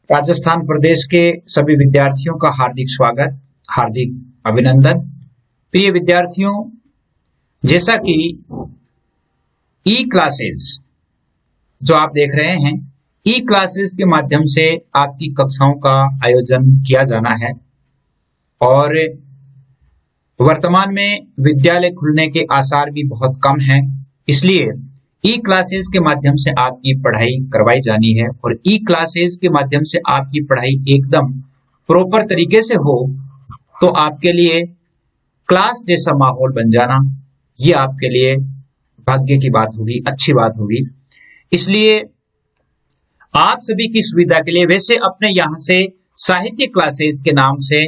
राजस्थान प्रदेश के सभी विद्यार्थियों का हार्दिक स्वागत, हार्दिक अभिनंदन। प्रिय विद्यार्थियों, जैसा कि ई क्लासेस जो आप देख रहे हैं, ई क्लासेस के माध्यम से आपकी कक्षाओं का आयोजन किया जाना है और वर्तमान में विद्यालय खुलने के आसार भी बहुत कम हैं। इसलिए ई क्लासेस के माध्यम से आपकी पढ़ाई करवाई जानी है और ई क्लासेस के माध्यम से आपकी पढ़ाई एकदम प्रॉपर तरीके से हो तो आपके लिए क्लास जैसा माहौल बन जाना, ये आपके लिए भाग्य की बात होगी, अच्छी बात होगी। इसलिए आप सभी की सुविधा के लिए वैसे अपने यहाँ से साहित्य क्लासेस के नाम से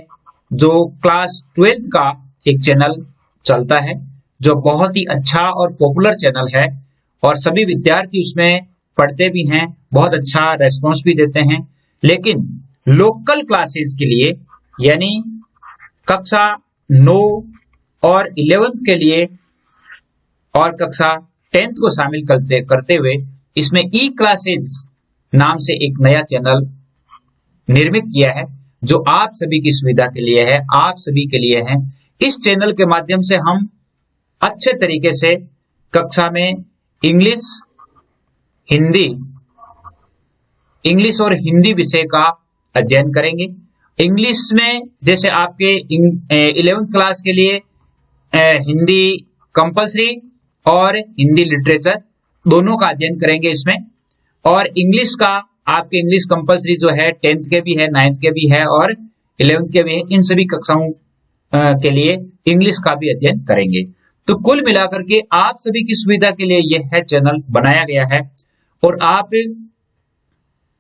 जो क्लास 12th का एक चैनल चलता है, जो बहुत ही अच्छा और पॉपुलर चैनल है और सभी विद्यार्थी उसमें पढ़ते भी हैं, बहुत अच्छा रेस्पॉन्स भी देते हैं। लेकिन लोकल क्लासेस के लिए यानी कक्षा 9 और 11th के लिए और कक्षा 10th को शामिल करते हुए इसमें ई क्लासेस नाम से एक नया चैनल निर्मित किया है, जो आप सभी की सुविधा के लिए है, आप सभी के लिए है। इस चैनल के माध्यम से हम अच्छे तरीके से कक्षा में इंग्लिश और हिंदी विषय का अध्ययन करेंगे। इंग्लिश में जैसे आपके 11th क्लास के लिए हिंदी कंपलसरी और हिंदी लिटरेचर दोनों का अध्ययन करेंगे इसमें। और इंग्लिश का आपके इंग्लिश कंपलसरी जो है 10th के भी है, 9th के भी है और 11th के भी है। इन सभी कक्षाओं के लिए इंग्लिश का भी अध्ययन करेंगे। तो कुल मिलाकर के आप सभी की सुविधा के लिए यह है चैनल बनाया गया है और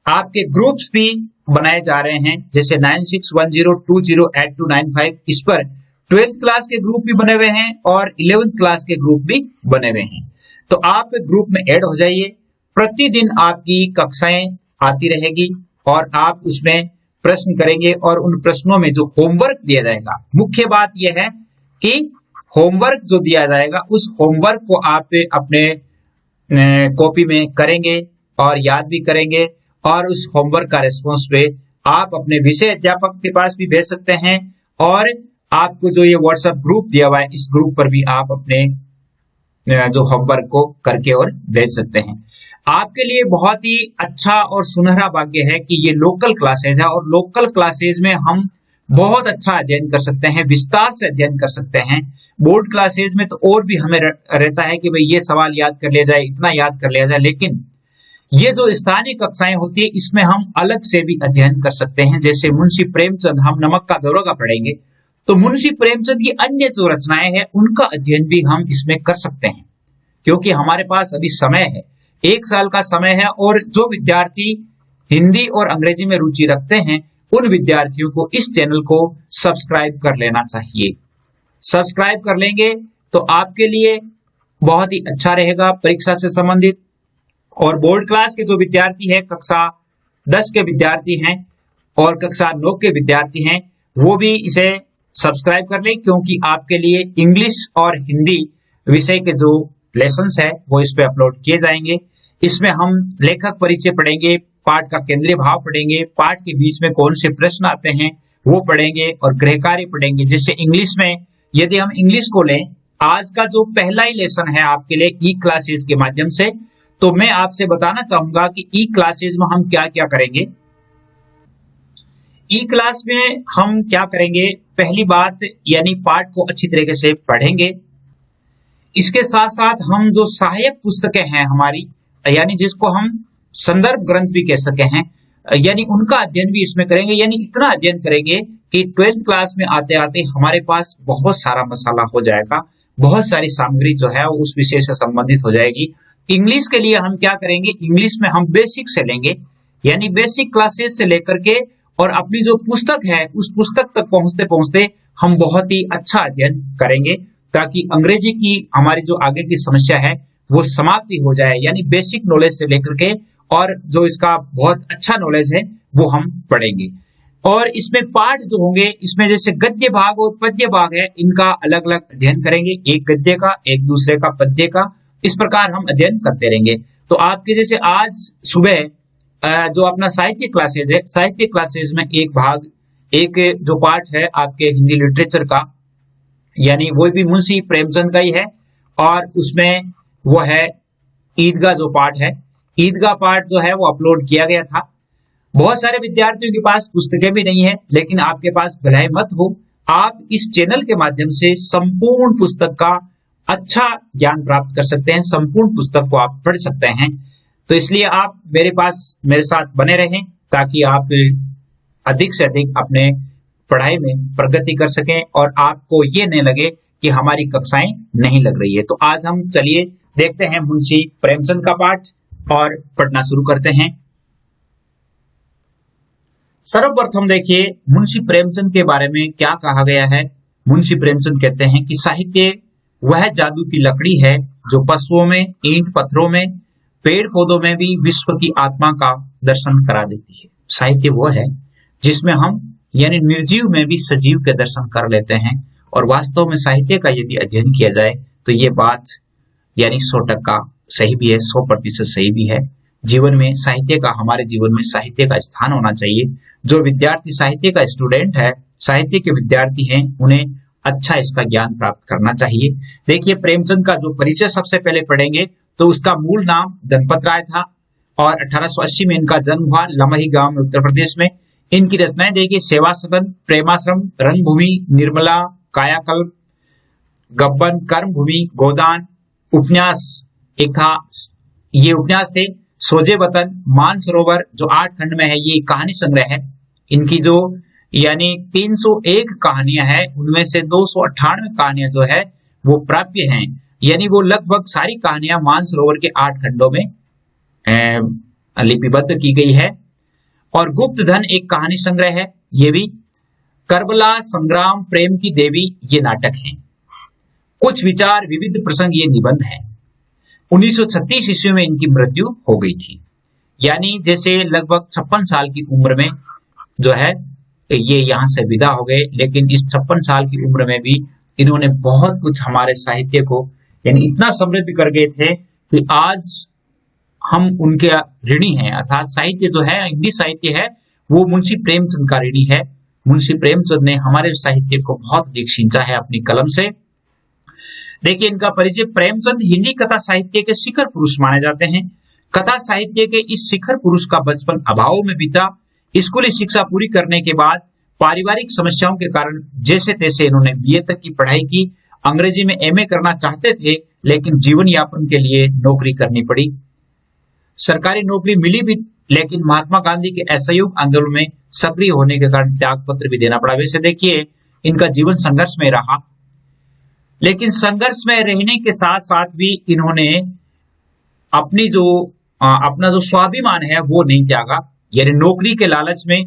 आपके ग्रुप्स भी बनाए जा रहे हैं, जैसे 9610208295 इस पर 12th क्लास के ग्रुप भी बने हुए हैं और 11th क्लास के ग्रुप भी बने हुए हैं। तो आप ग्रुप में ऐड हो जाइए। प्रतिदिन आपकी कक्षाएं आती रहेगी और आप उसमें प्रश्न करेंगे और उन प्रश्नों में जो होमवर्क दिया जाएगा, मुख्य बात यह है कि होमवर्क जो दिया जाएगा उस होमवर्क को आप अपने कॉपी में करेंगे और याद भी करेंगे और उस होमवर्क का रेस्पॉन्स पे आप अपने विषय अध्यापक के पास भी भेज सकते हैं और आपको जो ये व्हाट्सएप ग्रुप दिया हुआ है इस ग्रुप पर भी आप अपने जो होमवर्क को करके और भेज सकते हैं। आपके लिए बहुत ही अच्छा और सुनहरा भाग्य है कि ये लोकल क्लासेज है और लोकल क्लासेज में हम बहुत अच्छा अध्ययन कर सकते हैं, विस्तार से अध्ययन कर सकते हैं। बोर्ड क्लासेज में तो और भी हमें रहता है कि भाई ये सवाल याद कर लिया जाए, इतना याद कर लिया जाए, लेकिन ये जो स्थानीय कक्षाएं होती है इसमें हम अलग से भी अध्ययन कर सकते हैं। जैसे मुंशी प्रेमचंद, हम नमक का दरोगा पढ़ेंगे तो मुंशी प्रेमचंद की अन्य जो रचनाएं हैं उनका अध्ययन भी हम इसमें कर सकते हैं, क्योंकि हमारे पास अभी समय है, 1 साल का समय है। और जो विद्यार्थी हिंदी और अंग्रेजी में रुचि रखते हैं उन विद्यार्थियों को इस चैनल को सब्सक्राइब कर लेना चाहिए। सब्सक्राइब कर लेंगे तो आपके लिए बहुत ही अच्छा रहेगा परीक्षा से संबंधित। और बोर्ड क्लास के जो विद्यार्थी हैं, कक्षा 10 के विद्यार्थी हैं और कक्षा 9 के विद्यार्थी हैं, वो भी इसे सब्सक्राइब कर लें, क्योंकि आपके लिए इंग्लिश और हिंदी विषय के जो लेसन्स है वो इस पे अपलोड किए जाएंगे। इसमें हम लेखक परिचय पढ़ेंगे, पाठ का केंद्रीय भाव पढ़ेंगे, पाठ के बीच में कौन से प्रश्न आते हैं वो पढ़ेंगे और गृह कार्य पढ़ेंगे। जैसे इंग्लिश में यदि हम इंग्लिश को लें, आज का जो पहला ही लेसन है आपके लिए ई क्लासेस के माध्यम से, तो मैं आपसे बताना चाहूंगा कि ई क्लासेस में हम क्या क्या करेंगे। ई क्लास में हम क्या करेंगे, पहली बात यानी पाठ को अच्छी तरीके से पढ़ेंगे। इसके साथ साथ हम जो सहायक पुस्तकें हैं हमारी, यानी जिसको हम संदर्भ ग्रंथ भी कह सके हैं, यानी उनका अध्ययन भी इसमें करेंगे। यानी इतना अध्ययन करेंगे कि 12th क्लास में आते आते हमारे पास बहुत सारा मसाला हो जाएगा, बहुत सारी सामग्री जो है उस विषय से संबंधित हो जाएगी। इंग्लिश के लिए हम क्या करेंगे, इंग्लिश में हम बेसिक से लेंगे, यानी बेसिक क्लासेस से लेकर के और अपनी जो पुस्तक है उस पुस्तक तक पहुंचते पहुंचते हम बहुत ही अच्छा अध्ययन करेंगे, ताकि अंग्रेजी की हमारी जो आगे की समस्या है वो समाप्ति हो जाए। यानी बेसिक नॉलेज से लेकर के और जो इसका बहुत अच्छा नॉलेज है वो हम पढ़ेंगे। और इसमें पाठ जो होंगे, इसमें जैसे गद्य भाग और पद्य भाग है, इनका अलग अलग अध्ययन करेंगे, एक गद्य का, एक दूसरे का पद्य का, इस प्रकार हम अध्ययन करते रहेंगे। तो आपके जैसे आज सुबह जो अपना साहित्य क्लासेज है, साहित्य क्लासेज में एक जो पार्ट है आपके हिंदी लिटरेचर का, यानी वो भी मुंशी प्रेमचंद का ही है, और उसमें वो है ईदगाह जो पार्ट है, ईदगाह पार्ट जो है वो अपलोड किया गया था। बहुत सारे विद्यार्थियों के पास पुस्तकें भी नहीं है, लेकिन आपके पास भलाई मत हो, आप इस चैनल के माध्यम से संपूर्ण पुस्तक का अच्छा ज्ञान प्राप्त कर सकते हैं, संपूर्ण पुस्तक को आप पढ़ सकते हैं। तो इसलिए आप मेरे साथ बने रहें, ताकि आप अधिक से अधिक अपने पढ़ाई में प्रगति कर सकें और आपको ये नहीं लगे कि हमारी कक्षाएं नहीं लग रही है। तो आज हम चलिए देखते हैं मुंशी प्रेमचंद का पाठ और पढ़ना शुरू करते हैं। सर्वप्रथम देखिए मुंशी प्रेमचंद के बारे में क्या कहा गया है। मुंशी प्रेमचंद कहते हैं कि साहित्य वह जादू की लकड़ी है जो पशुओं में, ईंट पत्थरों में, पेड़ पौधों में भी विश्व की आत्मा का दर्शन करा देती है। साहित्य वो है जिसमें हम यानी निर्जीव में भी सजीव के दर्शन कर लेते हैं, और वास्तव में साहित्य का यदि अध्ययन किया जाए तो ये बात यानी 100% सही भी है, 100% सही भी है। जीवन में साहित्य का, हमारे जीवन में साहित्य का स्थान होना चाहिए। जो विद्यार्थी साहित्य का स्टूडेंट है, साहित्य के विद्यार्थी हैं, उन्हें अच्छा इसका ज्ञान प्राप्त करना चाहिए। देखिए प्रेमचंद का जो परिचय सबसे पहले पढ़ेंगे तो उसका मूल नाम गणपत राय था, और 1880 में इनका जन्म हुआ लमही गांव में, उत्तर प्रदेश में। इनकी रचनाएं देखिए सेवा सदन, प्रेमाश्रम, रंगभूमि, निर्मला, कायाकल्प, गब्बन, कर्मभूमि, गोदान, उपन्यास एक था, ये उपन्यास थे, सोजे वतन, मानसरोवर जो 8 खंड में है, ये कहानी संग्रह है। इनकी जो यानी 301 कहानियां हैं, उनमें से 298 कहानियां जो है वो प्राप्य हैं, यानी वो लगभग सारी कहानियां मानसरोवर के 8 खंडों में लिपिबद्ध की गई है। और गुप्त धन एक कहानी संग्रह है, ये भी। करबला संग्राम, प्रेम की देवी, ये नाटक हैं। कुछ विचार, विविध प्रसंग, ये निबंध है। 1936 ईस्वी में इनकी मृत्यु हो गई थी, यानी जैसे लगभग 56 साल की उम्र में जो है ये यहाँ से विदा हो गए। लेकिन इस 56 साल की उम्र में भी इन्होंने बहुत कुछ हमारे साहित्य को यानी इतना समृद्ध कर गए थे कि आज हम उनके ऋणी हैं। अर्थात साहित्य जो है, हिंदी साहित्य है, वो मुंशी प्रेमचंद का ऋणी है। मुंशी प्रेमचंद ने हमारे साहित्य को बहुत अधिक सींचा है अपनी कलम से। देखिए इनका परिचय। प्रेमचंद हिंदी कथा साहित्य के शिखर पुरुष माने जाते हैं। कथा साहित्य के इस शिखर पुरुष का बचपन अभावों में बीता। स्कूली शिक्षा पूरी करने के बाद पारिवारिक समस्याओं के कारण जैसे तैसे इन्होंने बीए तक की पढ़ाई की। अंग्रेजी में एमए करना चाहते थे, लेकिन जीवन यापन के लिए नौकरी करनी पड़ी। सरकारी नौकरी मिली भी, लेकिन महात्मा गांधी के असहयोग आंदोलन में सक्रिय होने के कारण त्याग पत्र भी देना पड़ा। वैसे देखिए इनका जीवन संघर्ष में रहा, लेकिन संघर्ष में रहने के साथ साथ भी इन्होंने अपना जो स्वाभिमान है वो नहीं त्यागा, यानी नौकरी के लालच में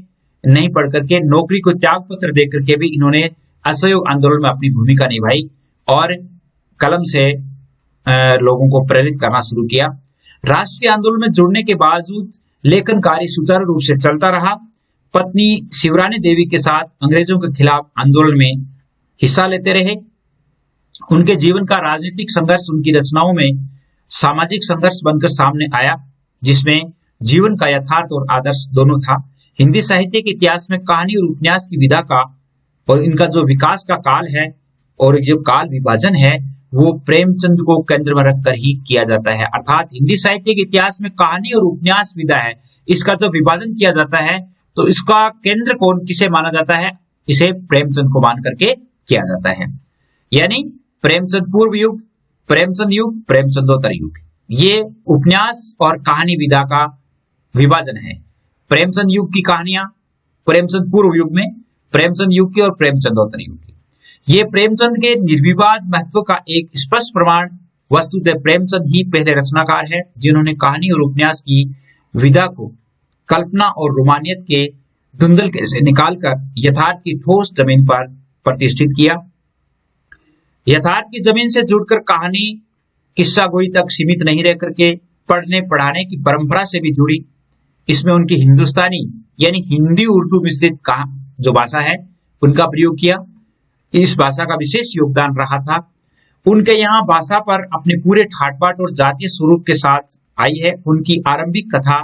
नहीं पढ़ करके नौकरी को त्याग पत्र दे करके भी इन्होंने असहयोग आंदोलन में अपनी भूमिका निभाई और कलम से लोगों को प्रेरित करना शुरू किया। राष्ट्रीय आंदोलन में जुड़ने के बावजूद लेखन कार्य सुचारू रूप से चलता रहा। पत्नी शिवरानी देवी के साथ अंग्रेजों के खिलाफ आंदोलन में हिस्सा लेते रहे। उनके जीवन का राजनीतिक संघर्ष उनकी रचनाओं में सामाजिक संघर्ष बनकर सामने आया, जिसमें जीवन का यथार्थ और आदर्श दोनों था। हिंदी साहित्य के इतिहास में कहानी और उपन्यास की विधा का और इनका जो विकास का काल है और जो काल विभाजन है वो प्रेमचंद को केंद्र में रखकर ही किया जाता है। अर्थात हिंदी साहित्य के इतिहास में कहानी और उपन्यास विधा है, इसका जो विभाजन किया जाता है तो इसका केंद्र कौन किसे माना जाता है? इसे प्रेमचंद को मान करके किया जाता है। यानी प्रेमचंद पूर्व युग, प्रेमचंद युग, प्रेमचंदोत्तर युग, ये उपन्यास और कहानी विधा का विभाजन है। प्रेमचंद युग की कहानियां प्रेमचंद पूर्व युग में, प्रेमचंद युग की और प्रेमचंदोत्तर युग की। ये प्रेमचंद के निर्विवाद महत्व का एक स्पष्ट प्रमाण। वस्तुतः प्रेमचंद ही पहले रचनाकार है जिन्होंने कहानी और उपन्यास की विधा को कल्पना और रोमानियत के धुंधल से निकालकर यथार्थ की ठोस जमीन पर प्रतिष्ठित किया। यथार्थ की जमीन से जुड़कर कहानी किस्सा गोई तक सीमित नहीं रह करके पढ़ने पढ़ाने की परंपरा से भी जुड़ी। इसमें उनकी हिंदुस्तानी यानी हिंदी उर्दू मिश्रित का जो भाषा है उनका प्रयोग किया। इस भाषा का विशेष योगदान रहा था। उनके यहाँ भाषा पर अपने पूरे ठाट बाट और जातीय स्वरूप के साथ आई है। उनकी आरंभिक कथा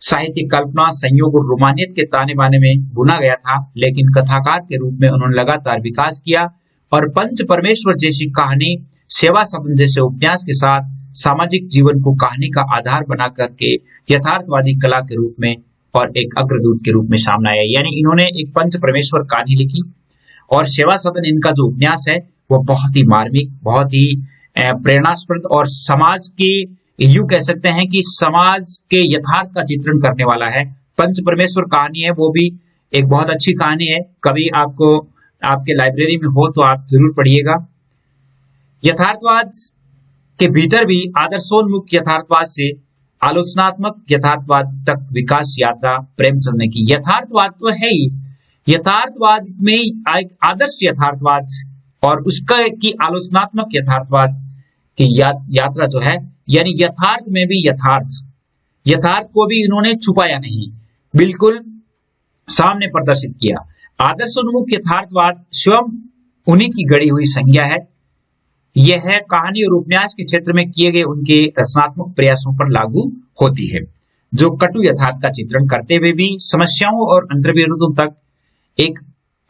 साहित्य कल्पना, संयोग और रोमानियत के ताने बाने में बुना गया था, लेकिन कथाकार के रूप में उन्होंने लगातार विकास किया और पंच परमेश्वर जैसी कहानी, सेवा सदन जैसे उपन्यास के साथ सामाजिक जीवन को कहानी का आधार बना करके यथार्थवादी कला के रूप में और एक अग्रदूत के रूप में सामने आया। यानी इन्होंने एक पंच परमेश्वर कहानी लिखी और सेवा सदन इनका जो उपन्यास है वो बहुत ही मार्मिक, बहुत ही प्रेरणास्पद और समाज के, यूं कह सकते हैं कि समाज के यथार्थ का चित्रण करने वाला है। पंच परमेश्वर कहानी है, वो भी एक बहुत अच्छी कहानी है। कभी आपको आपके लाइब्रेरी में हो तो आप जरूर पढ़िएगा। यथार्थवाद के भीतर भी आदर्शोन्मुख यथार्थवाद से आलोचनात्मक यथार्थवाद तक विकास यात्रा प्रेमचंद ने की। यथार्थवाद तो है ही, यथार्थवाद में एक आदर्श यथार्थवाद और उसका की आलोचनात्मक यथार्थवाद की यात्रा जो है, यानी यथार्थ में भी यथार्थ को भी इन्होंने छुपाया नहीं, बिल्कुल सामने प्रदर्शित किया। आदर्शोन्मुख यथार्थवाद स्वयं उन्हीं की गढ़ी हुई संज्ञा है। यह कहानी और उपन्यास के क्षेत्र में किए गए उनके रचनात्मक प्रयासों पर लागू होती है, जो कटु यथार्थ का चित्रण करते हुए भी समस्याओं और अंतर्विरोधों तक एक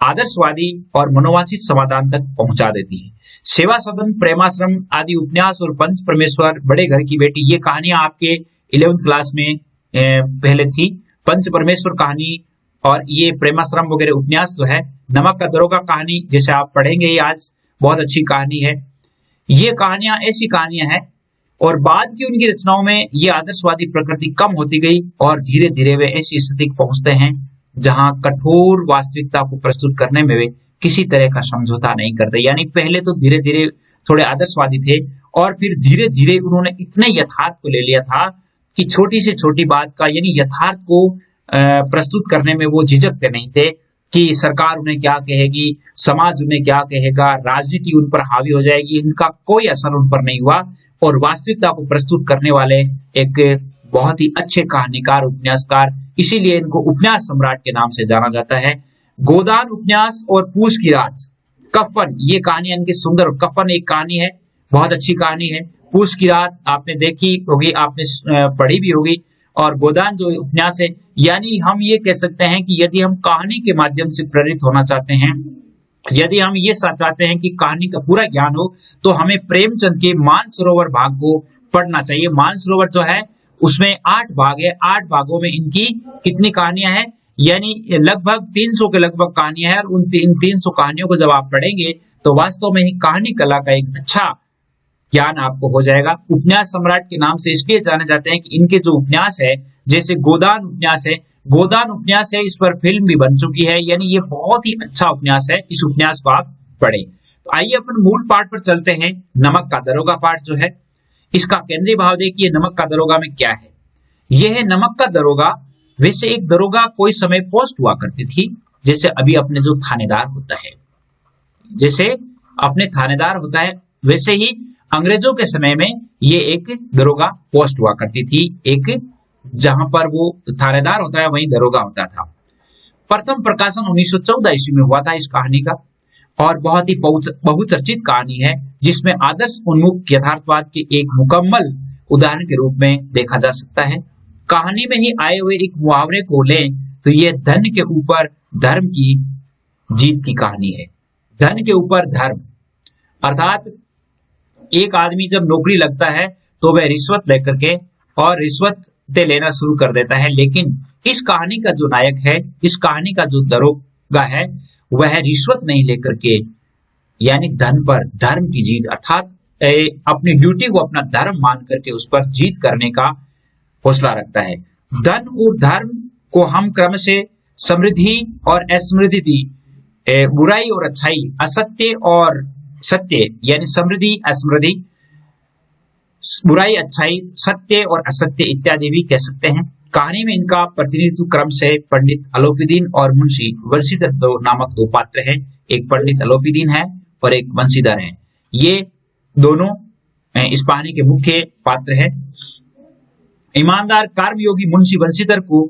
आदर्शवादी और मनोवांछित समाधान तक पहुंचा देती है। सेवा सदन, प्रेमाश्रम आदि उपन्यास और पंच परमेश्वर, बड़े घर की बेटी, ये कहानियां आपके 11th क्लास में पहले थी। पंच परमेश्वर कहानी और ये प्रेमाश्रम वगैरह उपन्यास जो है, नमक का दरोगा कहानी जैसे आप पढ़ेंगे ही आज, बहुत अच्छी कहानी है। ये कहानियां ऐसी कहानियां हैं और बाद की उनकी रचनाओं में ये आदर्शवादी प्रकृति कम होती गई और धीरे धीरे वे ऐसी स्थिति पहुंचते हैं जहां कठोर वास्तविकता को प्रस्तुत करने में वे किसी तरह का समझौता नहीं करते। यानी पहले तो धीरे धीरे थोड़े आदर्शवादी थे और फिर धीरे धीरे उन्होंने इतने यथार्थ को ले लिया था कि छोटी से छोटी बात का, यानी यथार्थ को प्रस्तुत करने में वो झिझकते नहीं थे कि सरकार उन्हें क्या कहेगी, समाज उन्हें क्या कहेगा, राजनीति उन पर हावी हो जाएगी। इनका कोई असर उन पर नहीं हुआ और वास्तविकता को प्रस्तुत करने वाले एक बहुत ही अच्छे कहानीकार, उपन्यासकार, इसीलिए इनको उपन्यास सम्राट के नाम से जाना जाता है। गोदान उपन्यास और पूस की रात, कफन, ये कहानी इनकी सुंदर, कफन एक कहानी है, बहुत अच्छी कहानी है। पूस की रात आपने देखी होगी, आपने पढ़ी भी होगी। और गोदान जो उपन्यास है, यानी हम ये कह सकते हैं कि यदि हम कहानी के माध्यम से प्रेरित होना चाहते हैं, यदि हम ये चाहते हैं कि कहानी का पूरा ज्ञान हो, तो हमें प्रेमचंद के मानसरोवर भाग को पढ़ना चाहिए। मानसरोवर जो है उसमें 8 भाग है, 8 भागों में इनकी कितनी कहानियां हैं, यानी लगभग 300 के लगभग कहानियां हैं। और उन 300 कहानियों को जब आप पढ़ेंगे तो वास्तव में ही कहानी कला का एक अच्छा ज्ञान आपको हो जाएगा। उपन्यास सम्राट के नाम से इसलिए जाने जाते हैं कि इनके जो उपन्यास है, जैसे गोदान उपन्यास है, गोदान उपन्यास है, इस पर फिल्म भी बन चुकी है, यानी ये बहुत ही अच्छा उपन्यास है। इस उपन्यास को आप पढ़ें। तो आइए अपन मूल पाठ पर चलते हैं। नमक का दरोगा पाठ जो है, इसका केंद्रीय भाव देखिए, नमक का दरोगा में क्या है। यह है नमक का दरोगा। वैसे एक दरोगा कोई समय पोस्ट हुआ करती थी, जैसे अभी अपने जो थानेदार होता है, जैसे अपने थानेदार होता है, वैसे ही अंग्रेजों के समय में ये एक दरोगा पोस्ट हुआ करती थी। एक जहां पर वो थानेदार होता है वहीं दरोगा होता था। प्रथम प्रकाशन 1914 ईस्वी में हुआ था इस कहानी का और बहुत ही बहुचर्चित कहानी है, जिसमें आदर्श उन्मुख यथार्थवाद के एक मुकम्मल उदाहरण के रूप में देखा जा सकता है। कहानी में ही आए हुए एक मुहावरे को लें तो यह धन के ऊपर धर्म की जीत की कहानी है। धन के ऊपर धर्म, अर्थात एक आदमी जब नौकरी लगता है तो वह रिश्वत लेकर के और रिश्वत दे लेना शुरू कर देता है, लेकिन इस कहानी का जो नायक है, इस कहानी का जो दरोगा है, वह रिश्वत नहीं लेकर के, यानी धन पर धर्म की जीत, अर्थात अपनी ड्यूटी को अपना धर्म मान करके उस पर जीत करने का हौसला रखता है। धन और धर्म को हम क्रम से समृद्धि और असमृद्धि, बुराई और अच्छाई, असत्य और सत्य, यानी समृद्धि असमृद्धि, बुराई अच्छाई, सत्य और असत्य इत्यादि भी कह सकते हैं। कहानी में इनका प्रतिनिधित्व क्रम से पंडित अलोपीदीन और मुंशी बंशीधर नामक 2 पात्र हैं। एक पंडित अलोपीदीन है और एक बंशीधर है। ये दोनों इस कहानी के मुख्य पात्र हैं। ईमानदार कर्मयोगी मुंशी बंशीधर को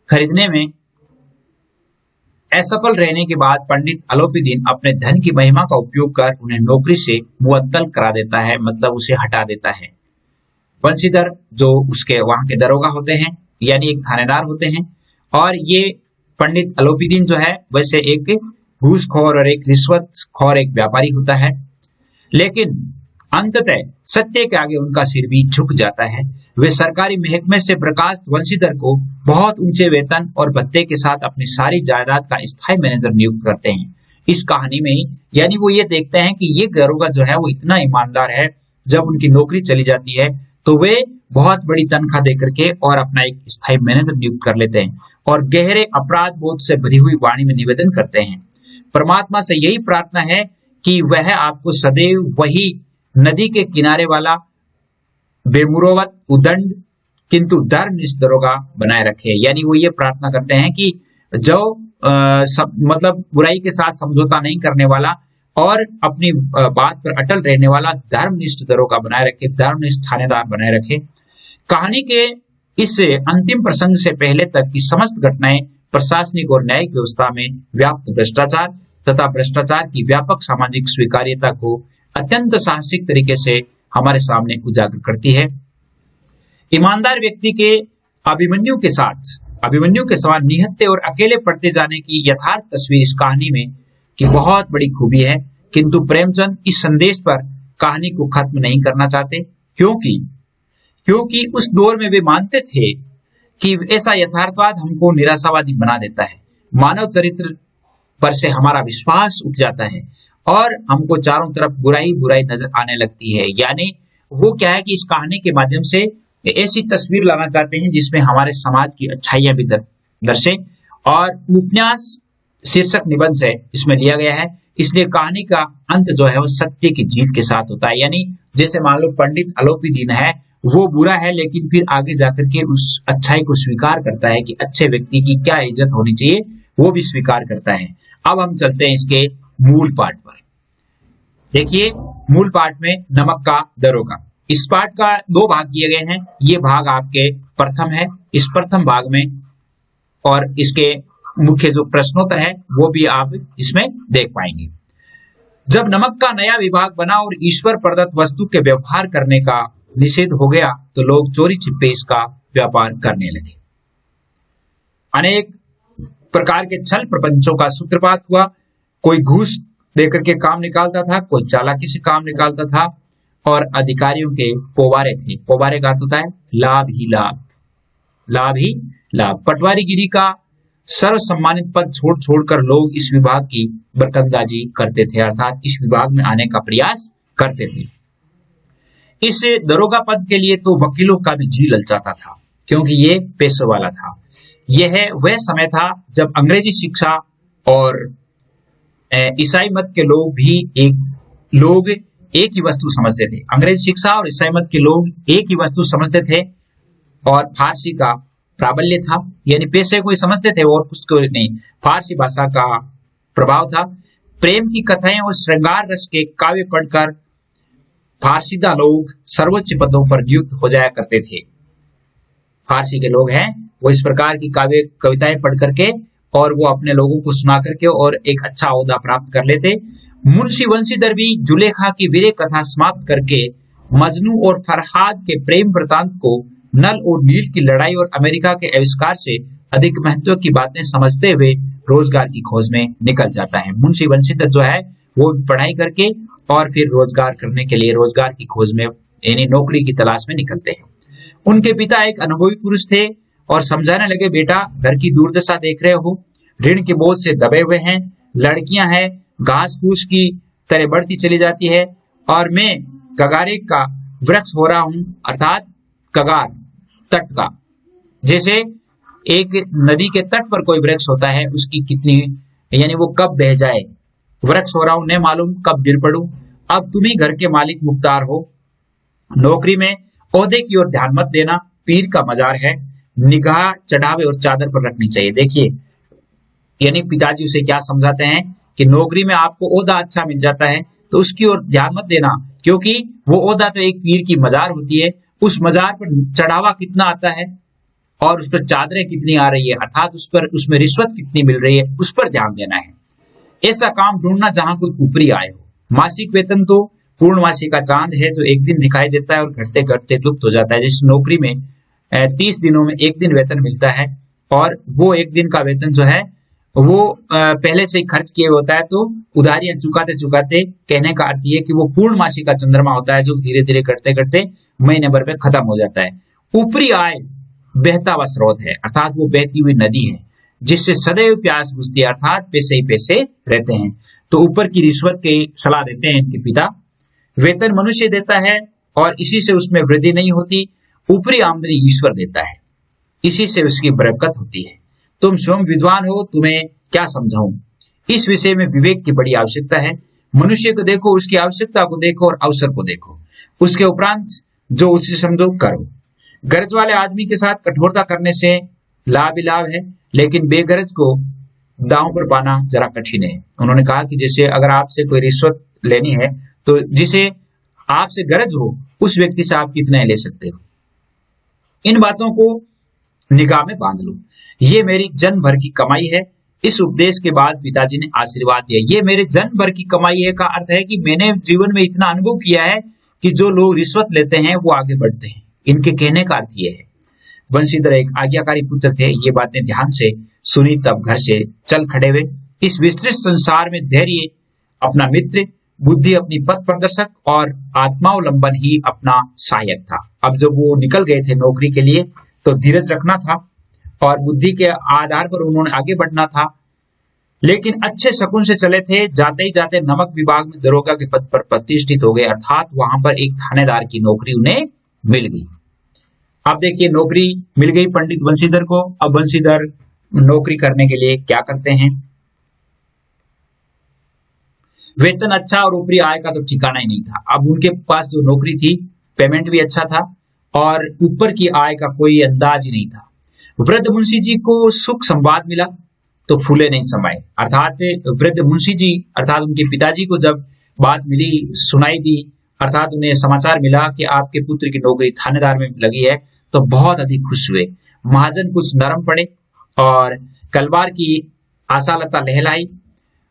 खरीदने में असफल रहने के बाद पंडित अलोपीदीन अपने धन की महिमा का उपयोग कर उन्हें नौकरी से मुअत्तल करा देता है, मतलब उसे हटा देता है। बंशीधर जो उसके वहां के दरोगा होते हैं, यानी एक थानेदार होते हैं, और ये पंडित अलोपीदीन जो है वैसे एक घूसखोर और एक रिश्वतखोर एक व्यापारी होता है। लेकिन अंततः सत्य के आगे उनका सिर भी झुक जाता है। वे सरकारी महकमे से बर्खास्त वंशीधर को बहुत ऊंचे वेतन और भत्ते के साथ अपनी सारी जायदाद का स्थायी मैनेजर नियुक्त करते हैं। इस कहानी में ही यानी वो ये देखते हैं कि ये दरोगा जो है वो इतना ईमानदार है, जब उनकी नौकरी चली जाती है तो वे बहुत बड़ी तनख्वाह देकर के और अपना एक स्थायी मैनेजर नियुक्त कर लेते हैं और गहरे अपराध बोध से भरी हुई वाणी में निवेदन करते हैं। परमात्मा से यही प्रार्थना है कि वह आपको सदैव वही नदी के किनारे वाला बेमुरवत उदंड किंतु धर्मनिष्ठ दरोगा बनाए रखे। यानी वो ये प्रार्थना करते हैं कि जो मतलब बुराई के साथ समझौता नहीं करने वाला और अपनी बात पर अटल रहने वाला धर्मनिष्ठ दरोगा बनाए रखे, धर्मनिष्ठ थानेदार बनाए रखे। कहानी के इस अंतिम प्रसंग से पहले तक की समस्त घटनाएं प्रशासनिक और न्यायिक व्यवस्था में व्याप्त भ्रष्टाचार तथा भ्रष्टाचार की व्यापक सामाजिक स्वीकार्यता को अत्यंत साहसिक तरीके से हमारे सामने उजागर करती है। ईमानदार व्यक्ति के अभिमन्यु के समान निहत्थे और अकेले पड़ते जाने की यथार्थ तस्वीर इस कहानी में की बहुत बड़ी खूबी है। किंतु प्रेमचंद इस संदेश पर कहानी को खत्म नहीं करना चाहते, क्योंकि उस दौर में वे मानते थे कि ऐसा यथार्थवाद हमको निराशावादी बना देता है, मानव चरित्र पर से हमारा विश्वास उठ जाता है और हमको चारों तरफ बुराई बुराई नजर आने लगती है। यानी वो क्या है कि इस कहानी के माध्यम से ऐसी तस्वीर लाना चाहते हैं जिसमें हमारे समाज की अच्छाइयां भी दर्शे, और उपन्यास शीर्षक निबंध से इसमें लिया गया है, इसलिए कहानी का अंत जो है वो सत्य की जीत के साथ होता है। यानी जैसे मान लो पंडित अलोपीदीन है, वो बुरा है लेकिन फिर आगे जाकर के उस अच्छाई को स्वीकार करता है कि अच्छे व्यक्ति की क्या इज्जत होनी चाहिए, वो भी स्वीकार करता है। अब हम चलते हैं इसके मूल पाठ पर। देखिए मूल पाठ में नमक का दरोगा। इस पाठ का दो भाग किए गए हैं। ये भाग आपके प्रथम है, इस प्रथम भाग में और इसके मुख्य जो प्रश्नोत्तर है वो भी आप इसमें देख पाएंगे। जब नमक का नया विभाग बना और ईश्वर प्रदत्त वस्तु के व्यवहार करने का निषेध हो गया तो लोग चोरी छिपे इसका व्यापार करने लगे। अनेक प्रकार के छल प्रपंचों का सूत्रपात हुआ। कोई घूस देकर के काम निकालता था, कोई चालाकी से काम निकालता था, और अधिकारियों के पोवारे थे। पोवारे का अर्थ होता है लाभ ही लाभ, लाभ ही लाभ। पटवारीगिरी का सर्व सम्मानित पद छोड़कर लोग इस विभाग की बरकंदाजी करते थे, अर्थात इस विभाग में आने का प्रयास करते थे। इस दरोगा पद के लिए तो वकीलों का भी जी ललचाता था, क्योंकि ये पेशे वाला था। यह वह समय था जब अंग्रेजी शिक्षा और ईसाई मत के लोग एक ही वस्तु समझते थे। अंग्रेजी शिक्षा और ईसाई मत के लोग एक ही वस्तु समझते थे और फारसी का प्राबल्य था, यानी पेशे को ही समझते थे और कुछ को नहीं। फारसी भाषा का प्रभाव था। प्रेम की कथाएं और श्रृंगार रस के काव्य पढ़कर फारसीदा लोग सर्वोच्च पदों पर नियुक्त हो जाया करते थे। फारसी के लोग हैं वो इस प्रकार की काव्य कविताएं पढ़ करके और वो अपने लोगों को सुना करके और एक अच्छा ओहदा प्राप्त कर लेते। मुंशी वंशीधर भी जुलेखा की वीर कथा समाप्त करके मजनू और फरहाद के प्रेम वृतांत को नल और नील की लड़ाई और अमेरिका के आविष्कार से अधिक महत्व की बातें समझते हुए रोजगार की खोज में निकल जाता है। मुंशी वंशीधर जो है वो पढ़ाई करके और फिर रोजगार करने के लिए रोजगार की खोज में यानी नौकरी की तलाश में निकलते हैं। उनके पिता एक अनुभवी पुरुष थे और समझाने लगे, बेटा घर की दुर्दशा देख रहे हो, ऋण के बोझ से दबे हुए हैं, लड़कियां हैं घास फूस की तरह बढ़ती चली जाती है और मैं कगारे का वृक्ष हो रहा हूं, अर्थात कगार तट का, जैसे एक नदी के तट पर कोई वृक्ष होता है उसकी कितनी यानी वो कब बह जाए, वृक्ष हो रहा हूं, नहीं मालूम कब गिर पड़ू। अब तुम ही घर के मालिक मुख्तार हो, नौकरी में ओहदे की ओर ध्यान मत देना, पीर का मजार है, निगाह चढ़ावे और चादर पर रखनी चाहिए। देखिए यानी पिताजी उसे क्या समझाते हैं कि नौकरी में आपको ओहदा अच्छा मिल जाता है तो उसकी ओर ध्यान मत देना, क्योंकि वो ओहदा तो एक पीर की मजार होती है, उस मजार पर चढ़ावा कितना आता है और उस पर चादरें कितनी आ रही है, अर्थात उसमें रिश्वत कितनी मिल रही है, उस पर ध्यान देना है। ऐसा काम ढूंढना जहां कुछ ऊपरी आए हो। मासिक वेतन तो पूर्णमासी का चांद है जो एक दिन दिखाई देता है और घटते घटते लुप्त हो जाता है। जिस नौकरी में 30 दिनों में एक दिन वेतन मिलता है, और वो एक दिन का वेतन जो है वो पहले से ही खर्च किए होता है। तो उधारियां चुकाते चुकाते, कहने का अर्थ ये कि वो पूर्णमासी का चंद्रमा होता है जो धीरे धीरे करते करते महीने भर में खत्म हो जाता है। ऊपरी आय बहता हुआ स्रोत है, अर्थात वो बहती हुई नदी है जिससे सदैव प्यास बुझती है, अर्थात पैसे ही पैसे रहते हैं। तो ऊपर की रिश्वत की सलाह देते हैं इनके पिता। वेतन मनुष्य देता है और इसी से उसमें वृद्धि नहीं होती। ऊपरी आमदनी ईश्वर देता है, इसी से उसकी बरकत होती है। तुम स्वयं विद्वान हो, तुम्हें क्या समझाऊं। इस विषय में विवेक की बड़ी आवश्यकता है। मनुष्य को देखो, उसकी आवश्यकता को देखो और अवसर को देखो, उसके उपरांत जो उसे समझो करो। गरज वाले आदमी के साथ कठोरता करने से लाभ ही लाभ है, लेकिन बेगरज को दांव पर पाना जरा कठिन है। उन्होंने कहा कि जैसे अगर आपसे कोई रिश्वत लेनी है तो जिसे आपसे गरज हो उस व्यक्ति से आप कितना ले सकते हो। इन बातों को निगाह में बांध लो, ये मेरी जन्म भर की कमाई है। इस उपदेश के बाद पिताजी ने आशीर्वाद दिया। ये मेरे जन्म भर की कमाई है का अर्थ है कि मैंने जीवन में इतना अनुभव किया है कि जो लोग रिश्वत लेते हैं वो आगे बढ़ते हैं। इनके कहने का अर्थ ये है। वंशीधर एक आज्ञाकारी पुत्र थे। ये बातें ध्यान से सुनी तब घर से चल खड़े हुए। इस विस्तृत संसार में धैर्य अपना मित्र, बुद्धि अपनी पथ प्रदर्शक और आत्मावलंबन ही अपना सहायक था। अब जब वो निकल गए थे नौकरी के लिए तो धीरज रखना था और बुद्धि के आधार पर उन्होंने आगे बढ़ना था। लेकिन अच्छे शकुन से चले थे। जाते ही जाते नमक विभाग में दरोगा के पद पर प्रतिष्ठित हो गए, अर्थात वहां पर एक थानेदार की नौकरी उन्हें मिल गई। अब देखिए, नौकरी मिल गई पंडित वंशीधर को। अब वंशीधर नौकरी करने के लिए क्या करते हैं। वेतन अच्छा और ऊपरी आय का तो ठिकाना ही नहीं था। अब उनके पास जो नौकरी थी, पेमेंट भी अच्छा था और ऊपर की आय का कोई अंदाज ही नहीं था। वृद्ध मुंशी जी को सुख संवाद मिला तो फूले नहीं समाये, अर्थात वृद्ध मुंशी जी अर्थात उनके पिताजी को जब बात मिली, सुनाई दी, अर्थात उन्हें समाचार मिला कि आपके पुत्र की नौकरी थानेदार में लगी है, तो बहुत अधिक खुश हुए। महाजन कुछ नरम पड़े और कलवार की आशालता लहलाई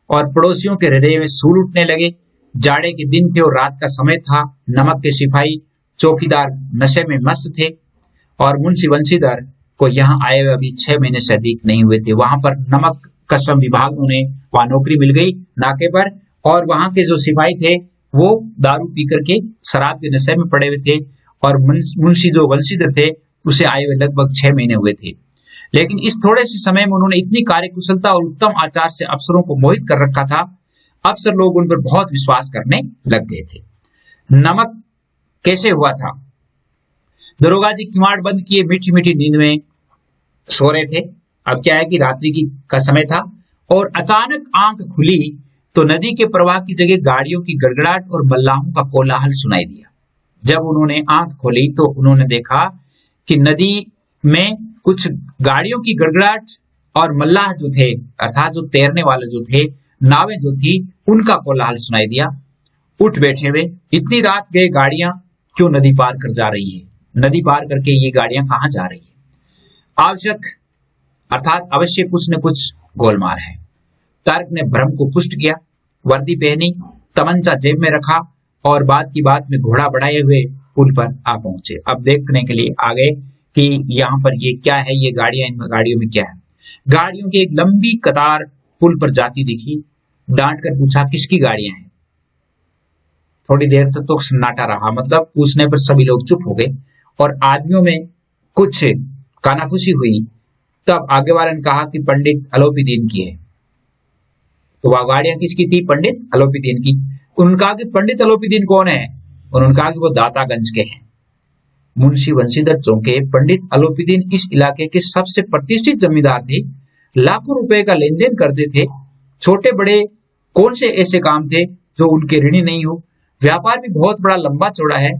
और पड़ोसियों के हृदय में सूल उठने लगे। जाड़े के दिन थे और रात का समय था। नमक के सिपाही चौकीदार नशे में मस्त थे और मुंशी वंशीधर को यहाँ आए हुए अभी 6 महीने से अधिक नहीं हुए थे। वहां पर नमक कस्टम विभाग में उन्हें वहां नौकरी मिल गई नाके पर, और वहां के जो सिपाही थे वो दारू पी करके शराब के नशे में पड़े हुए थे और मुंशी जो वंशीधर थे उसे आए हुए लगभग 6 महीने हुए थे। लेकिन इस थोड़े से समय में उन्होंने इतनी कार्यकुशलता और उत्तम आचार से अफसरों को मोहित कर रखा था, अफसर लोग उन पर बहुत विश्वास करने लग गए थे। नमक कैसे हुआ था। दरोगा जी किवाड़ बंद किए मीठी मीठी नींद में सो रहे थे। अब क्या है कि रात्रि का समय था और अचानक आंख खुली तो नदी के प्रवाह की जगह गाड़ियों की गड़गड़ाहट और मल्लाहों का कोलाहल सुनाई दिया। जब उन्होंने आंख खोली तो उन्होंने देखा कि नदी में कुछ गाड़ियों की गड़गड़ाहट और मल्लाह जो थे, अर्थात जो तैरने वाले जो थे, नावें जो थी, उनका कोलाहल सुनाई दिया। उठ बैठे हुए, इतनी रात गए गाड़ियां क्यों नदी पार कर जा रही है, नदी पार करके ये गाड़ियां कहां जा रही है। आवश्यक अर्थात अवश्य कुछ न कुछ गोलमाल है। तर्क ने भ्रम को पुष्ट किया। वर्दी पहनी, तमंचा जेब में रखा और बात की बात में घोड़ा बढ़ाए हुए पुल पर आ पहुंचे। अब देखने के लिए आ गए कि यहाँ पर ये क्या है, ये गाड़ियां, इन गाड़ियों में क्या है। गाड़ियों की एक लंबी कतार पुल पर जाती दिखी। डांट कर पूछा किसकी गाड़ियां हैं। थोड़ी देर तक तो सन्नाटा रहा, मतलब पूछने पर सभी लोग चुप हो गए और आदमियों में कुछ कानाफूसी हुई। तब आगे वाले ने कहा कि पंडित अलोपीदीन की है। तो वह गाड़ियां किसकी थी, पंडित अलोपीदीन की। उन्होंने कहा कि पंडित अलोपीदीन कौन है। उन्होंने कहा कि वो दातागंज के हैं। मुंशी वंशीधर चौंके। पंडित अलोपीदीन इस इलाके के सबसे प्रतिष्ठित जमींदार थे, लाखों रुपए का लेन देन करते थे। छोटे बड़े कौन से ऐसे काम थे जो उनके ऋणी नहीं हो। व्यापार भी बहुत बड़ा लंबा चौड़ा है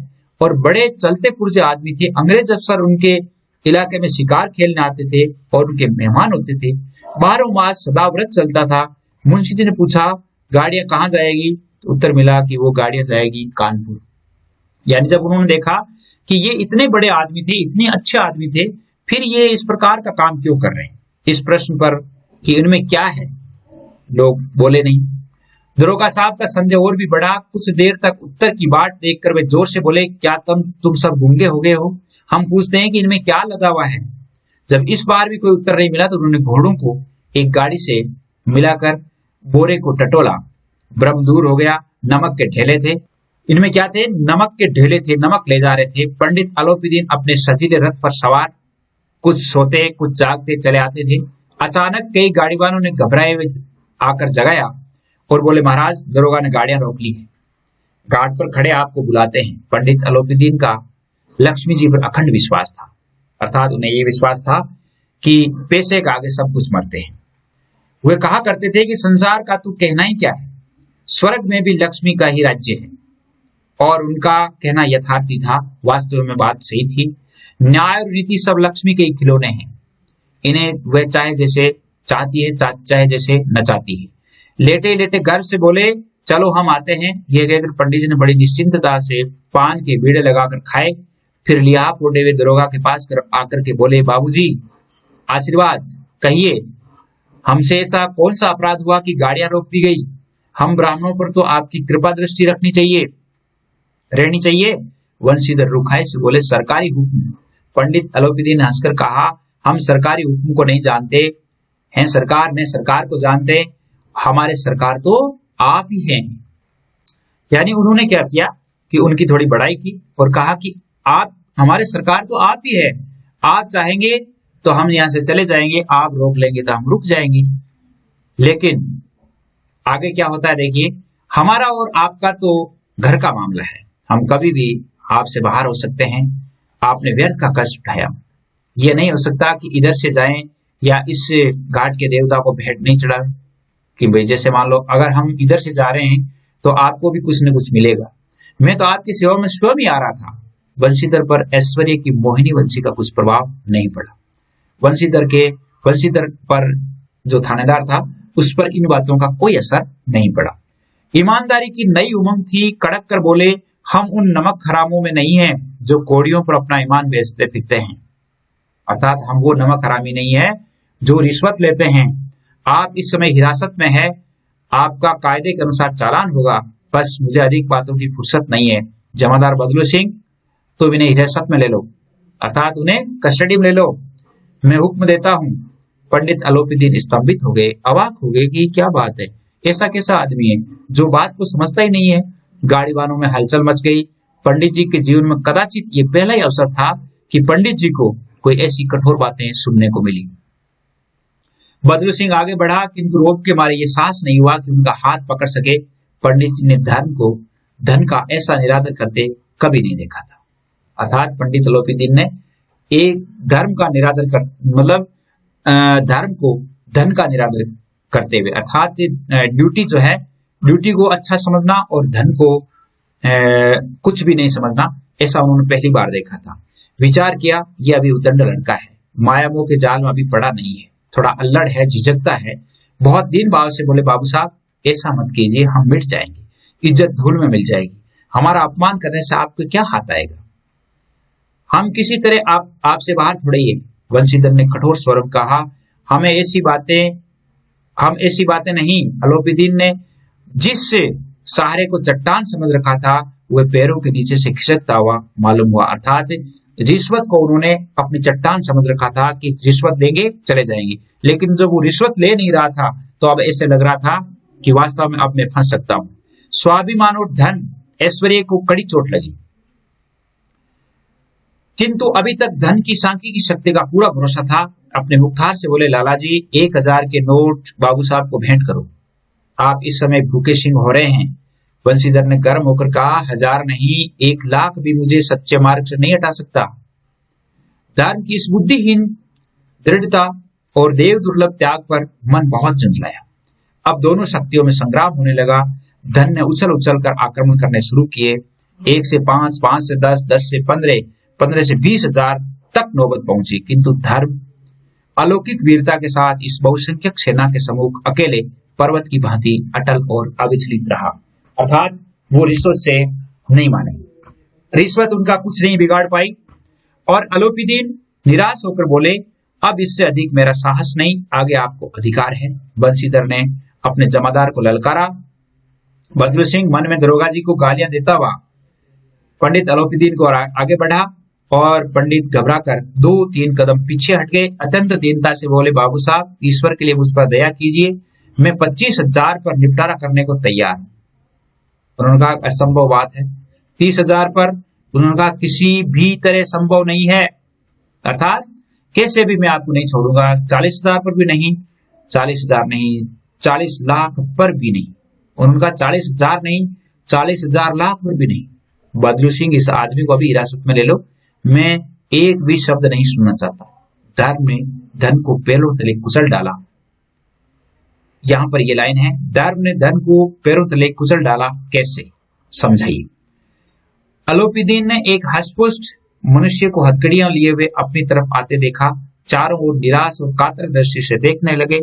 और बड़े चलते पुरजे आदमी थे। अंग्रेज अफसर उनके इलाके में शिकार खेलने आते थे और उनके मेहमान होते थे। 12 मास सदाव्रत चलता था। मुंशी जी ने पूछा गाड़ियां कहाँ जाएगी, तो उत्तर मिला कि वो गाड़ियां जाएगी कानपुर। यानी जब उन्होंने देखा कि ये इतने बड़े आदमी थे, इतने अच्छे आदमी थे, फिर ये इस प्रकार का काम क्यों कर रहे हैं। इस प्रश्न पर कि इनमें क्या है, लोग बोले नहीं। दरोगा साहब का संदेह और भी बढ़ा। कुछ देर तक उत्तर की बाट देखकर वे जोर से बोले क्या तुम सब गूंगे हो गए हो। हम पूछते हैं कि इनमें क्या लदा हुआ है। जब इस बार भी कोई उत्तर नहीं मिला तो उन्होंने घोड़ों को एक गाड़ी से मिलाकर बोरे को टटोला। भ्रम दूर हो गया। नमक के ढेले थे। इनमें क्या थे? नमक के ढेले थे, नमक ले जा रहे थे। पंडित अलोपीदीन अपने सजीले रथ पर सवार, कुछ सोते कुछ जागते चले आते थे। अचानक कई गाड़ीवानों ने घबराए हुए आकर जगाया और बोले, महाराज, दरोगा ने गाड़ियां रोक ली है, घाट पर खड़े आपको बुलाते हैं। पंडित अलोपीदीन का लक्ष्मी जी पर अखंड विश्वास था, अर्थात उन्हें यह विश्वास था कि पैसे के आगे सब कुछ मरते हैं। वे कहा करते थे कि संसार का तू कहना ही क्या है, स्वर्ग में भी लक्ष्मी का ही राज्य है। और उनका कहना यथार्थी था, वास्तव में बात सही थी। न्याय और नीति सब लक्ष्मी के ही खिलौने हैं। इन्हें वह चाहे जैसे चाहती है, चाहे जैसे न चाहती है। लेटे लेटे गर्व से बोले, चलो हम आते हैं। ये कहकर पंडित जी ने बड़ी निश्चिंतता से पान के बीड़े लगाकर खाए। फिर लिहाफ ओढ़े हुए दरोगा के पास आकर के बोले, बाबूजी, आशीर्वाद कहिए, हमसे ऐसा कौन सा अपराध हुआ कि गाड़ियां रोक दी गई? हम ब्राह्मणों पर तो आपकी कृपा दृष्टि रहनी चाहिए। वंशीधर रुखाई से बोले, सरकारी हुक्म। पंडित अलोपीदीन ने हंसकर कहा, हम सरकारी हुक्म को नहीं जानते हैं, सरकार ने सरकार को जानते। हमारे सरकार तो आप ही हैं। यानी उन्होंने क्या किया कि उनकी थोड़ी बड़ाई की और कहा कि आप, हमारे सरकार तो आप ही है। आप चाहेंगे तो हम यहां से चले जाएंगे, आप रोक लेंगे तो हम रुक जाएंगे। लेकिन आगे क्या होता है देखिए, हमारा और आपका तो घर का मामला है, हम कभी भी आपसे बाहर हो सकते हैं। आपने व्यर्थ का कष्ट उठाया। यह नहीं हो सकता कि इधर से जाएं या इस घाट के देवता को भेंट नहीं चढ़ाएं कि भाई जैसे मान लो अगर हम इधर से जा रहे हैं तो आपको भी कुछ न कुछ मिलेगा। मैं तो आपकी सेवा में स्वयं ही आ रहा था। वंशीधर पर ऐश्वर्य की मोहिनी वंशी का कुछ प्रभाव नहीं पड़ा। वंशीधर पर जो थानेदार था उस पर इन बातों का कोई असर नहीं पड़ा। ईमानदारी की नई उमंग थी। कड़क कर बोले, हम उन नमक हरामों में नहीं हैं जो कोड़ियों पर अपना ईमान बेचते फिरते हैं। अर्थात हम वो नमक हरामी नहीं है जो रिश्वत लेते हैं। आप इस समय हिरासत में है, आपका कायदे के अनुसार चालान होगा। बस मुझे अधिक बातों की फुर्सत नहीं है। जमादार बदलू सिंह, तुम इन्हें हिरासत में ले लो, अर्थात उन्हें कस्टडी में ले लो, मैं हुक्म देता हूं। पंडित अलोपीदीन स्तंभित हो गए, अवाक हो गए कि क्या बात है, ऐसा कैसा आदमी है जो बात को समझता ही नहीं है। गाड़ीवानों में हलचल मच गई। पंडित जी के जीवन में कदाचित ये पहला ही अवसर था कि पंडित जी को कोई ऐसी कठोर बातें सुनने को मिली। बदलू सिंह आगे बढ़ा, किंतु रोब के मारे ये साहस नहीं हुआ कि उनका हाथ पकड़ सके। पंडित जी ने धन का ऐसा निरादर करते कभी नहीं देखा था। अर्थात पंडित अलोपीदीन ने एक धर्म का निरादर कर, मतलब धर्म को धन का निरादर करते हुए, अर्थात ड्यूटी जो है, ड्यूटी को अच्छा समझना और धन को कुछ भी नहीं समझना, ऐसा उन्होंने पहली बार देखा था। विचार किया, यह अभी उदंड लड़का है, माया मोह के जाल में अभी पड़ा नहीं है, थोड़ा अल्लड़ है, झिझकता है। बहुत दीन भाव से बोले, बाबू साहब ऐसा मत कीजिए, हम मिट जाएंगे, इज्जत धूल में मिल जाएगी, हमारा अपमान करने से आपको क्या हाथ आएगा, हम किसी तरह आपसे बाहर थोड़े ही है। वंशीधर ने कठोर स्वर में कहा, हम ऐसी बातें नहीं। अलोपीदीन ने जिस सहारे को चट्टान समझ रखा था वह पैरों के नीचे से खिसकता हुआ मालूम हुआ। अर्थात रिश्वत को उन्होंने अपनी चट्टान समझ रखा था कि रिश्वत देंगे चले जाएंगे, लेकिन जब वो रिश्वत ले नहीं रहा था तो अब ऐसे लग रहा था कि वास्तव में अब मैं फंस सकता हूं। स्वाभिमान और धन ऐश्वर्य को कड़ी चोट लगी, किंतु अभी तक धन की सांख्यिकी शक्ति का पूरा भरोसा था। अपने मुख्तार से बोले, लाला जी 1000 के नोट बाबू साहब को भेंट करो, आप इस समय भूखे सिंह हो रहे हैं। बंशीधर ने गर्म होकर कहा, 1000 नहीं 1 लाख भी मुझे सच्चे मार्ग से नहीं हटा सकता। धर्म की इस बुद्धिहीन दृढ़ता और देव दुर्लभ त्याग पर मन बहुत झुंझलाया। अब दोनों शक्तियों में संग्राम होने लगा। धन ने उछल उछल कर आक्रमण करने शुरू किए। 1 से 5, 5 से 10, 10 से 15, 15 से 20,000 तक नौबत पहुंची, किंतु धर्म अलौकिक वीरता के साथ इस बहुसंख्यक सेना के सम्मुख अकेले पर्वत की भांति अटल और अविचलित रहा। अर्थात वो रिश्वत से नहीं माने, रिश्वत उनका कुछ नहीं बिगाड़ पाई। और अलोपीदीन निराश होकर बोले, अब इससे अधिक मेरा साहस नहीं, आगे आपको अधिकार है। बंशीधर ने अपने जमादार को ललकारा। बदलू सिंह मन में दरोगा जी को गालियां देता हुआ पंडित अलोपीदीन को आगे बढ़ा। और पंडित घबराकर 2-3 कदम पीछे हट गए। अत्यंत दीनता से बोले, बाबू साहब, ईश्वर के लिए मुझ पर दया कीजिए, मैं 25,000 पर निपटारा करने को तैयार हूं। उन्होंने कहा, असंभव बात है। 30,000 पर? उन्होंने कहा, किसी भी तरह संभव नहीं है, अर्थात कैसे भी मैं आपको नहीं छोड़ूंगा। 40,000 पर भी नहीं, 40,000 नहीं, 40 लाख पर भी नहीं। उनका 40,000 नहीं, 40,000 लाख पर भी नहीं। बदलू सिंह, इस आदमी को अभी हिरासत में ले लो, मैं एक भी शब्द नहीं सुनना चाहता। धर्म ने धन को पैरों तले कुचल डाला। यहां पर यह लाइन है, धर्म ने धन को पैरों तले कुचल डाला, कैसे, समझाइए। अलोपीदीन ने एक हष्टपुष्ट मनुष्य को हथकड़ियां लिए हुए अपनी तरफ आते देखा। चारों ओर निराश और कातर दृष्टि से देखने लगे।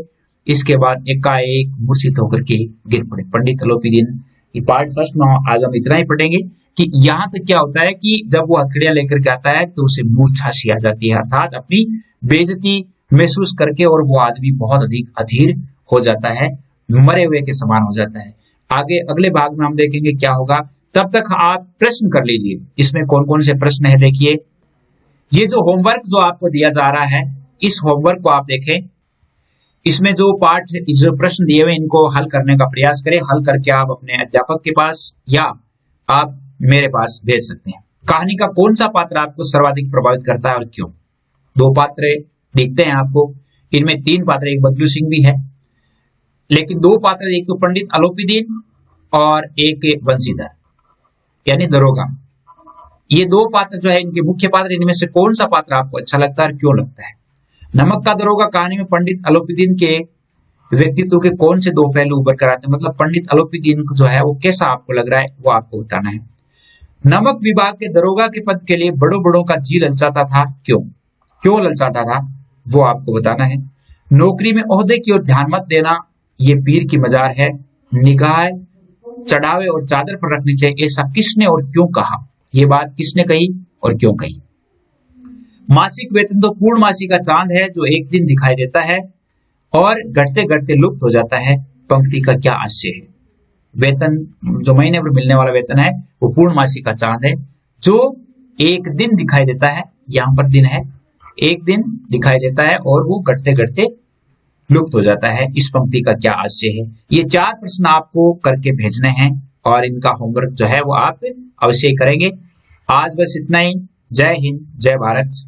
इसके बाद एकाएक मूर्छित होकर के गिर पड़े। पंडित अलोपीदीन की पार्ट फर्स्ट में आज हम इतना ही पढ़ेंगे कि यहाँ तक क्या होता है कि जब वो हथकड़ियां लेकर के आता है तो उसे मूर्छा सी आ जाती है, अर्थात अपनी बेइज्जती महसूस करके, और वो आदमी बहुत अधिक अधीर हो जाता है, मरे हुए के समान हो जाता है। आगे अगले भाग में हम देखेंगे क्या होगा। तब तक आप प्रश्न कर लीजिए, इसमें कौन कौन से प्रश्न है देखिए। ये जो होमवर्क जो आपको दिया जा रहा है, इस होमवर्क को आप देखें। इसमें जो पाठ, जो प्रश्न दिए हुए, इनको हल करने का प्रयास करें। हल करके आप अपने अध्यापक के पास या आप मेरे पास भेज सकते हैं। कहानी का कौन सा पात्र आपको सर्वाधिक प्रभावित करता है और क्यों? 2 पात्र दिखते हैं आपको, इनमें 3 पात्र, एक बदलू सिंह भी है, लेकिन 2 पात्र, एक तो पंडित अलोपीदीन और एक बंसीधर यानी दरोगा। ये 2 पात्र जो है इनके मुख्य पात्र, इनमें से कौन सा पात्र आपको अच्छा लगता है और क्यों लगता है? नमक का दरोगा कहानी में पंडित अलोपीदीन के व्यक्तित्व के कौन से 2 पहलू उभर कर आते हैं, मतलब पंडित अलोपीदीन जो है वो कैसा आपको लग रहा है, वो आपको बताना है। नमक विभाग के दरोगा के पद के लिए बड़ों बड़ों का जी ललचाता था, क्यों ललचाता था, वो आपको बताना है। नौकरी में ओहदे की ओर ध्यान मत देना, ये पीर की मजार है, निगाह चढ़ावे और चादर पर रखनी चाहिए, ऐसा किसने और क्यों कहा, ये बात किसने कही और क्यों कही। मासिक वेतन तो पूर्णमासी का चांद है जो एक दिन दिखाई देता है और घटते घटते लुप्त हो जाता है, पंक्ति का क्या आशय है। वेतन जो महीने पर मिलने वाला वेतन है वो पूर्णमासी का चांद है जो एक दिन दिखाई देता है, यहाँ पर दिन है, एक दिन दिखाई देता है और वो घटते घटते लुप्त हो जाता है। इस पंक्ति का क्या आशय है। ये 4 प्रश्न आपको करके भेजने हैं और इनका होमवर्क जो है वो आप अवश्य करेंगे। आज बस इतना ही। जय हिंद, जय भारत।